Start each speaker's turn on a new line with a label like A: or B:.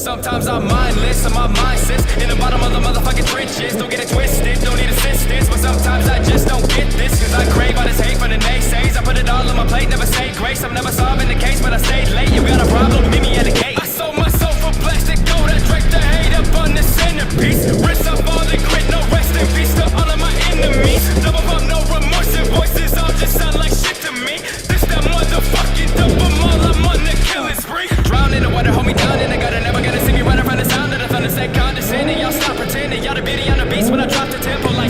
A: sometimes I'm mindless and my mind sits in the bottom of the motherfucking trenches. Don't get it twisted, don't need assistance, but sometimes I just don't get this, cause I crave all this hate from the naysays. I put it all on my plate, never say grace. I'm never solving the case, but I stayed late. You got a problem, meet me at the gate. I sold my soul for plastic gold, I drank the hate up on the centerpiece. Wrist up all the grit, no rest in peace to all of my enemies. Double pump, no remorse, and voices all just sound like shit to me. This that motherfucking double mall, I'm on the killing spree. Drown in the water, hold me down in the gutter, never gonna see me right around the sound of the thunder. Say condescending, y'all stop pretending. Y'all the beauty on the beast when I drop the tempo like